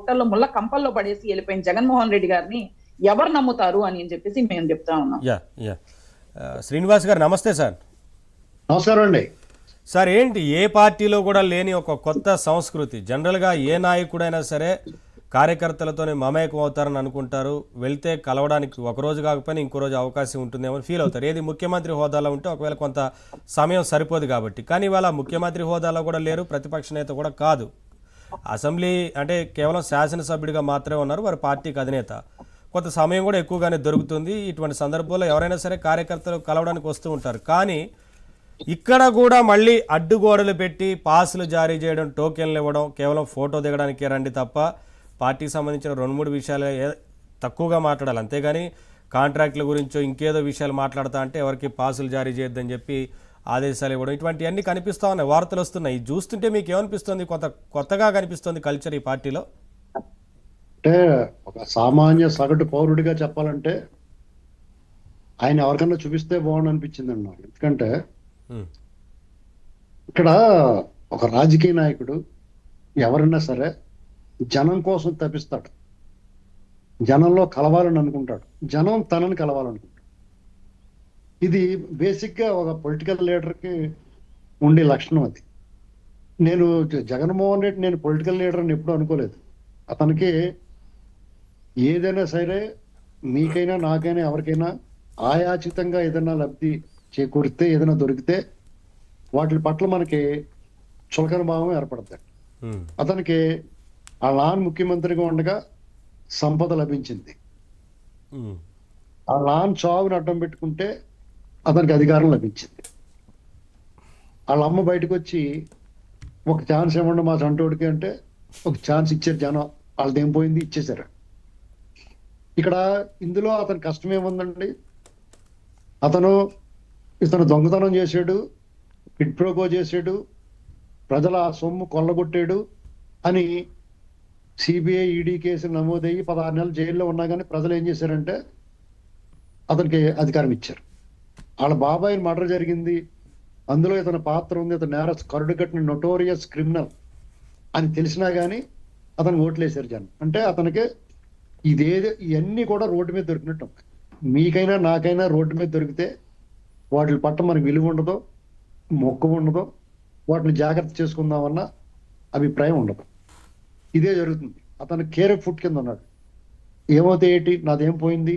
బుట్టల్లో ముళ్ళ కంపల్లో పడేసి వెళ్ళిపోయిన జగన్మోహన్ రెడ్డి గారిని ఎవరు నమ్ముతారు అని చెప్పేసి మేము చెప్తా ఉన్నాం. యా యా శ్రీనివాస్ గారు నమస్తే సార్. నమస్కారం అండి. సార్ ఏంటి ఏ పార్టీలో కూడా లేని ఒక కొత్త సంస్కృతి, జనరల్గా ఏ నాయకుడైనా సరే కార్యకర్తలతోనే మమేకం అవుతారని అనుకుంటారు, వెళ్తే కలవడానికి ఒకరోజు కాకపోయినా ఇంకో రోజు అవకాశం ఉంటుందేమో ఫీల్ అవుతారు. ఏది ముఖ్యమంత్రి హోదాలో ఉంటే ఒకవేళ కొంత సమయం సరిపోదు కాబట్టి. కానీ ఇవాళ ముఖ్యమంత్రి హోదాలో కూడా లేరు, ప్రతిపక్ష నేత కూడా కాదు, అసెంబ్లీ అంటే కేవలం శాసనసభ్యుడిగా మాత్రమే ఉన్నారు, వారి పార్టీకి అధినేత. కొంత సమయం కూడా ఎక్కువగానే దొరుకుతుంది. ఇటువంటి సందర్భంలో ఎవరైనా సరే కార్యకర్తలు కలవడానికి వస్తూ ఉంటారు. కానీ ఇక్కడ కూడా మళ్ళీ అడ్డుగోడలు పెట్టి పాసులు జారీ చేయడం, టోకెన్లు ఇవ్వడం, కేవలం ఫోటో దిగడానికే రండి తప్ప పార్టీకి సంబంధించిన 2-3 విషయాలు తక్కువగా మాట్లాడాలి. అంతేగాని కాంట్రాక్టుల గురించో ఇంకేదో విషయాలు మాట్లాడతా అంటే ఎవరికి పాసులు జారీ చేయొద్దని చెప్పి ఆదేశాలు ఇవ్వడం, ఇటువంటివన్నీ కనిపిస్తూ ఉన్నాయి, వార్తలు వస్తున్నాయి. చూస్తుంటే మీకు ఏమనిపిస్తుంది? కొత్తగా కనిపిస్తుంది కల్చర్ ఈ పార్టీలో. అంటే ఒక సామాన్య సగటు పౌరుడిగా చెప్పాలంటే ఆయన ఎవరికన్నా చూపిస్తే బాగుండు అనిపించింది అన్నారు. ఎందుకంటే ఇక్కడ ఒక రాజకీయ నాయకుడు ఎవరైనా సరే జనం కోసం తప్పిస్తాడు, జనంలో కలవాలని అనుకుంటాడు, జనం తనని కలవాలనుకుంటాడు. ఇది బేసిక్గా ఒక పొలిటికల్ లీడర్కి ఉండే లక్షణం. అది నేను జగన్మోహన్ రెడ్డి నేను పొలిటికల్ లీడర్ అని ఎప్పుడూ అనుకోలేదు. అతనికి ఏదైనా సరే మీకైనా నాకైనా ఎవరికైనా ఆయాచితంగా ఏదైనా లబ్ధి చేకూరితే, ఏదైనా దొరికితే వాటి పట్ల మనకి చులకన భావం ఏర్పడుతుంది. అతనికి ఆ నాన్ ముఖ్యమంత్రిగా ఉండగా సంపద లభించింది, ఆ నాన్ చావుని అడ్డం పెట్టుకుంటే అతనికి అధికారం లభించింది. వాళ్ళ అమ్మ బయటకు వచ్చి ఒక ఛాన్స్ ఇవ్వండి మా చంటోడికి అంటే ఒక ఛాన్స్ ఇచ్చారు జనం. వాళ్ళది ఏం పోయింది, ఇచ్చేసారు. ఇక్కడ ఇందులో అతని కష్టం ఏముందండి? ఇతను దొంగతనం చేశాడు, కిడ్ ప్రోగో చేశాడు, ప్రజల సొమ్ము కొల్లగొట్టాడు అని సిబిఐ ఈడీ కేసులు నమోదయ్యి 16 నెలలు జైల్లో ఉన్నా కానీ ప్రజలు ఏం చేశారంటే అతనికి అధికారం ఇచ్చారు. వాళ్ళ బాబాయ్ మర్డర్ జరిగింది, అందులో ఇతని పాత్ర ఉంది, ఇతను కరుడు కట్టిన నొటోరియస్ క్రిమినల్ అని తెలిసినా కానీ అతను ఓట్లేశారు జనం. అంటే అతనికి ఇవన్నీ కూడా రోడ్డు మీద దొరికినట్టు. మీకైనా నాకైనా రోడ్డు మీద దొరికితే వాటి పట్ల మనకు విలువ ఉండదు, మొక్కు ఉండదు, వాటిని జాగ్రత్త చేసుకుందామన్న అభిప్రాయం ఉండదు. ఇదే జరుగుతుంది. అతను కేర్ ఫుట్ కింద ఉన్నాడు. ఏమవుతే ఏంటి, నాదేం పోయింది?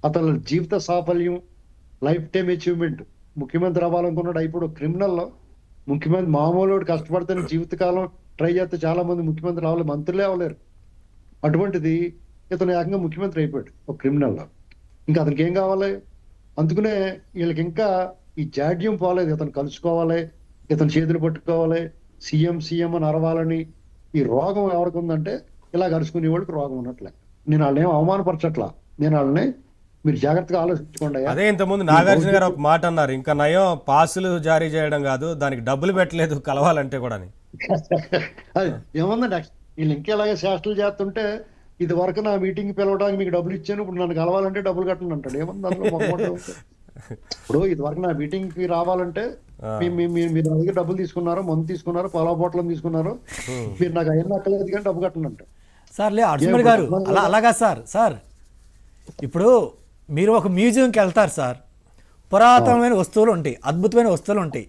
అతని జీవిత సాఫల్యం, లైఫ్ టైం అచీవ్మెంట్, ముఖ్యమంత్రి అవ్వాలనుకున్నాడు. ఇప్పుడు క్రిమినల్లో ముఖ్యమంత్రి మామూలు కష్టపడితే జీవితకాలం ట్రై చేస్తే చాలా మంది ముఖ్యమంత్రి అవ్వలేరు, మంత్రులే అవ్వలేరు. అటువంటిది ఇతను ఏకంగా ముఖ్యమంత్రి అయిపోయాడు ఒక క్రిమినల్లో. ఇంకా అతనికి ఏం కావాలి? అందుకనే వీళ్ళకి ఇంకా ఈ జాడ్యం పోలేదు. ఇతను కలుసుకోవాలి, ఇతను చేతులు పట్టుకోవాలి, సీఎం అని అరవాలని. ఈ రోగం ఎవరికి ఉందంటే ఇలా కలుసుకునే వాళ్ళకి రోగం ఉన్నట్లే. నేను వాళ్ళని ఏం అవమానపరచట్లా, నేను వాళ్ళని మీరు జాగ్రత్తగా ఆలోచించుకోండి. అదే ఇంతకుముందు నాగార్జున గారు ఒక మాట అన్నారు, ఇంకా నయం పాసులు జారీ చేయడం కాదు, దానికి డబ్బులు పెట్టలేదు కలవాలంటే కూడా. అది ఏముందండి, వీళ్ళు ఇంకేలాగే శాస్త్రాలు చేస్తుంటే ఇది వరకు నా మీటింగ్ పిలవడానికి మీకు డబ్బులు ఇచ్చాను, ఇప్పుడు నన్ను కలవాలంటే డబ్బులు కట్టండి అంటాడు. ఏముంది అందులో? ఇప్పుడు ఇది వరకు నా మీటింగ్ కి రావాలంటే మీరు నా దగ్గర డబ్బులు తీసుకున్నారు, మందు తీసుకున్నారు, పొలా బోట్లం తీసుకున్నారు, మీరు నాకు అయినా అక్కలేదు కానీ డబ్బు కట్టండి అంటాడు. సార్ అర్జున్ గారు అలాగా సార్ ఇప్పుడు మీరు ఒక మ్యూజియంకి వెళ్తారు సార్, పురాతనమైన వస్తువులు ఉంటాయి, అద్భుతమైన వస్తువులు ఉంటాయి.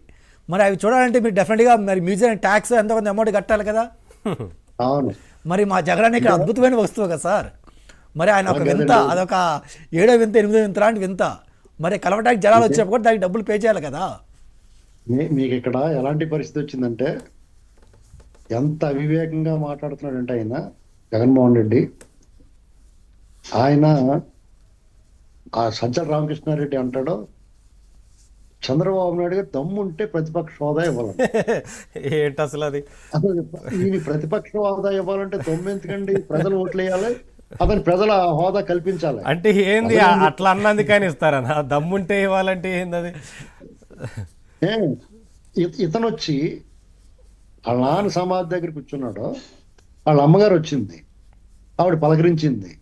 మరి అవి చూడాలంటే మీరు డెఫినెట్గా మరి మ్యూజియం ట్యాక్స్ ఎంతో కొంత అమౌంట్ కట్టాలి కదా. అవును. మరి మా జగన్ ఇక్కడ అద్భుతమైన వస్తువు కదా సార్. మరి ఆయన ఒక వింత, అదొక 7వ వింత 8వ వింత లాంటి వింత. మరి కలవటానికి జనాలు వచ్చినప్పుడు కూడా దానికి డబ్బులు పే చేయాలి కదా. మీకు ఇక్కడ ఎలాంటి పరిస్థితి వచ్చిందంటే ఎంత అవివేకంగా మాట్లాడుతున్నాడంటే ఆయన జగన్మోహన్ రెడ్డి, ఆయన ఆ సజ్జల రామకృష్ణారెడ్డి అంటాడు చంద్రబాబు నాయుడు గారు దమ్ముంటే ప్రతిపక్ష హోదా ఇవ్వాలంటే. ఏంటి అసలు అది? ఈయన ప్రతిపక్ష హోదా ఇవ్వాలంటే దమ్ము ఎందుకండి? ప్రజలు ఓట్లు వేయాలి, అతని ప్రజల హోదా కల్పించాలి. అంటే ఏంది అట్లా అన్నందుకని ఇస్తారన్నా? దమ్ముంటే ఇవ్వాలంటే ఏంది అది? ఇతను వచ్చి వాళ్ళ నాన్న సమాధి దగ్గర కూర్చున్నాడు, వాళ్ళ అమ్మగారు వచ్చింది, ఆవిడ పలకరించింది,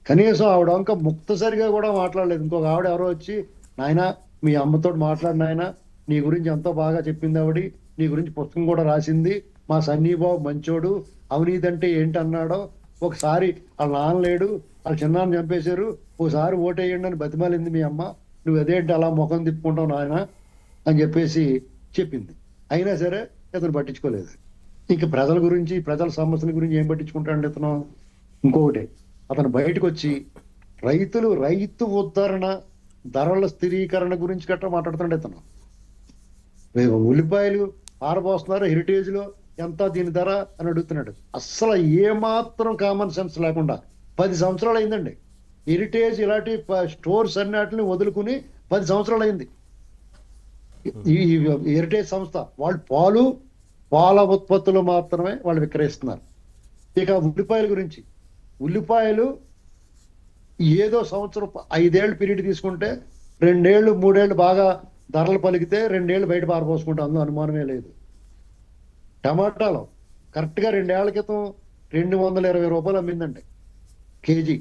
కనీసం ఆవిడ ఇంకా ముక్తసరిగా కూడా మాట్లాడలేదు. ఇంకొక ఆవిడ ఎవరో వచ్చి, నాయన మీ అమ్మతో మాట్లాడిన ఆయన నీ గురించి ఎంతో బాగా చెప్పింది, ఆవిడ నీ గురించి పుస్తకం కూడా రాసింది, మా సన్నీబాబు మంచోడు, అవినీతి అంటే ఏంటి అన్నాడో ఒకసారి వాళ్ళ నాన్న లేడు, వాళ్ళ చిన్నాన్న చంపేశారు, ఓసారి ఓటేయండి అని బతిమాలింది మీ అమ్మ, నువ్వు అదేంటి అలా ముఖం తిప్పుకుంటావు నాయన అని చెప్పేసి చెప్పింది. అయినా సరే ఇతను పట్టించుకోలేదు. ఇంక ప్రజల గురించి, ప్రజల సమస్యల గురించి ఏం పట్టించుకుంటాడు ఇతను? ఇంకొకటి, అతను బయటకు వచ్చి రైతు ఉద్ధరణ, ధరల స్థిరీకరణ గురించి గట్రా మాట్లాడుతున్నాడు ఇతను. ఉల్లిపాయలు ఆరబోస్తున్నారు, హెరిటేజ్ లో ఎంత దీని ధర అని అడుగుతున్నాడు. అస్సలు ఏమాత్రం కామన్ సెన్స్ లేకుండా 10 సంవత్సరాలు అయిందండి. హెరిటేజ్ ఇలాంటి స్టోర్స్ అన్నిటిని వదులుకుని 10 సంవత్సరాలు అయింది. ఈ హెరిటేజ్ సంస్థ వాళ్ళు పాల ఉత్పత్తులు మాత్రమే వాళ్ళు విక్రయిస్తున్నారు. ఇక ఉల్లిపాయల గురించి, ఉల్లిపాయలు ఏదో సంవత్సరం 5 ఏళ్ళు పీరియడ్ తీసుకుంటే 2 ఏళ్ళు 3 ఏళ్ళు బాగా ధరలు పలికితే 2 ఏళ్ళు బయట పారపోసుకుంటాం, అందులో అనుమానమే లేదు. టమాటాలు కరెక్ట్ గా 2 ఏళ్ల క్రితం 220 రూపాయలు అమ్మిందండి కేజీ.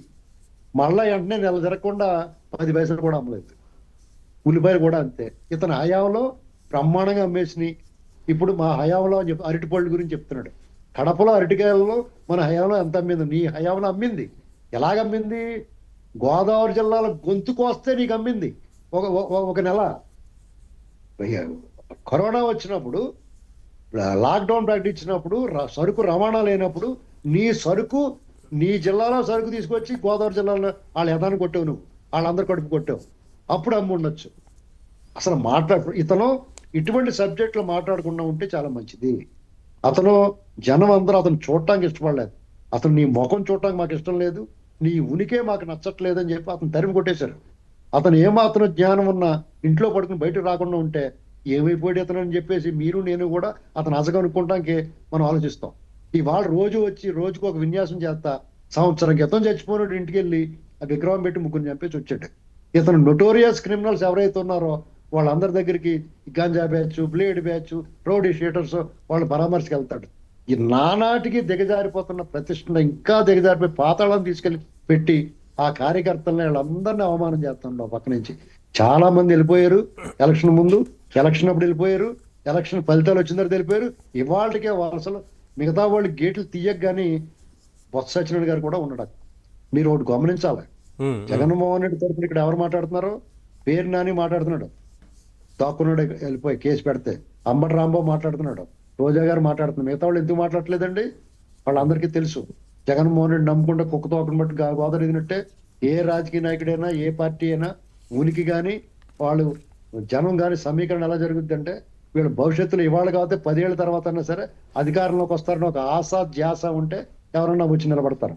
మళ్ళా వెంటనే నెల జరగకుండా 10 పైసలు కూడా అమ్మలేదు. ఉల్లిపాయలు కూడా అంతే. ఇతని హయాంలో బ్రహ్మాండంగా అమ్మేసినాయి. ఇప్పుడు మా హయాంలో అరటిపళ్ళు గురించి చెప్తున్నాడు. కడపలో అరటికాయలలో మన హయాంలో ఎంత అమ్మింది? నీ హయాంలో అమ్మింది. ఎలాగమ్మింది? గోదావరి జిల్లాలో గొంతుకు వస్తే నీకు అమ్మింది ఒక నెల. కరోనా వచ్చినప్పుడు, లాక్డౌన్ ప్రకటించినప్పుడు, సరుకు రవాణా లేనప్పుడు నీ జిల్లాలో సరుకు తీసుకొచ్చి గోదావరి జిల్లాలో వాళ్ళు యథాన్ని కొట్టావు, నువ్వు వాళ్ళందరూ కడుపు కొట్టావు, అప్పుడు అమ్మి ఉండొచ్చు. అసలు ఇతను ఇటువంటి సబ్జెక్టులు మాట్లాడకుండా ఉంటే చాలా మంచిది. అతను జనం అందరూ అతను చూడటానికి ఇష్టపడలేదు. అతను నీ ముఖం చూడటానికి మాకు ఇష్టం లేదు, నీ ఉనికే మాకు నచ్చట్లేదు అని చెప్పి అతను తరిమి కొట్టేశారు. అతను ఏమాత్రం జ్ఞానం ఉన్నా ఇంట్లో పడుకుని బయటకు రాకుండా ఉంటే ఏమైపోయాడు అతను అని చెప్పేసి మీరు నేను కూడా అతను అసగనుకుంటానికి మనం ఆలోచిస్తాం. ఇవాళ రోజుకు ఒక విన్యాసం చేస్తా, సంవత్సరం క్రితం చచ్చిపోయినాడు ఇంటికి వెళ్ళి ఆ విగ్రహం పెట్టి ముగ్గురు చంపేసి వచ్చాడు. ఇతను నోటోరియస్ క్రిమినల్స్ ఎవరైతే ఉన్నారో వాళ్ళందరి దగ్గరికి ganja batch, blade batch, rowdy sheeters వాళ్ళు పరామర్శకి వెళ్తాడు. ఈ నానాటికి దిగజారిపోతున్న ప్రతిష్టను ఇంకా దిగజారిపోయి పాతాళం తీసుకెళ్లి పెట్టి ఆ కార్యకర్తలను వీళ్ళందరినీ అవమానం చేస్తున్నాడు పక్క నుంచి. చాలా మంది వెళ్ళిపోయారు ఎలక్షన్ ముందు, ఎలక్షన్ అప్పుడు వెళ్ళిపోయారు, ఎలక్షన్ ఫలితాలు వచ్చిన తర్వాత వెళ్ళిపోయారు. ఇవాళకే అసలు మిగతా వాళ్ళు గేట్లు తీయగాని బొత్స సత్యనారాయణ గారు కూడా ఉండడు. మీరు ఒకటి గమనించాలి, జగన్మోహన్ రెడ్డి తరఫున ఇక్కడ ఎవరు మాట్లాడుతున్నారో పేరు నాని మాట్లాడుతున్నాడు, దాక్కున్నాడు వెళ్ళిపోయి కేసు పెడితే. అంబటి రాంబాబు మాట్లాడుతున్నాడు, రోజా గారు మాట్లాడుతున్నారు. మిగతా వాళ్ళు ఎందుకు మాట్లాడలేదండి? వాళ్ళందరికీ తెలుసు జగన్మోహన్ రెడ్డి నమ్ముకుంటే కుక్క తోకను బట్టి గోదావరి ఎదిగినట్టే ఏ రాజకీయ నాయకుడైనా, ఏ పార్టీ అయినా ఉనికి కానీ వాళ్ళు జనం కానీ సమీకరణ ఎలా జరుగుద్ది అంటే, వీళ్ళ భవిష్యత్తులో ఇవాళ కాకపోతే 10 ఏళ్ల తర్వాత అయినా సరే అధికారంలోకి వస్తారని ఒక ఆశ ధ్యాస ఉంటే ఎవరన్నా వచ్చి నిలబడతారు.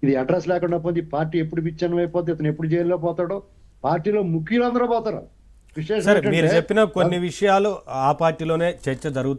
ఇది అడ్రస్ లేకుండా పోతే పార్టీ ఎప్పుడు విచ్ఛిన్నం అయిపోతే, ఇతను ఎప్పుడు జైల్లో పోతాడో, పార్టీలో ముఖ్యులందరూ పోతారు. విశేషం మీరు చెప్పిన కొన్ని విషయాలు ఆ పార్టీలోనే చర్చ జరుగుతుంది.